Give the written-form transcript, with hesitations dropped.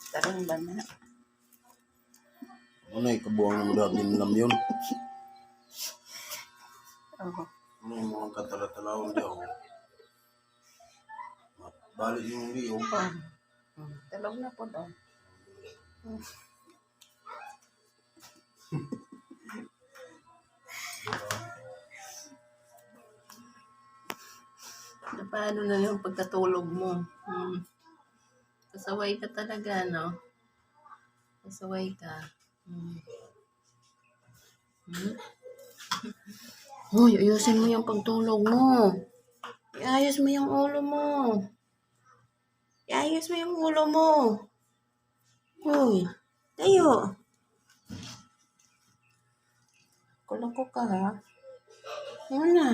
Tarong ba na? Ano kabuang mo daw din lam yun. Oo. Ano yung mga katalatalaon daw. Balik yung liyo. Talog na po daw. Paano na yung pagkatulog mo? Pasaway ka talaga, no? Pasaway ka. Hoy, ayusin mo yung pagtulog mo. Iayos mo yung ulo mo. Iayos mo yung ulo mo. Hoy, tayo. Kulong ko ka, ha? Ano na?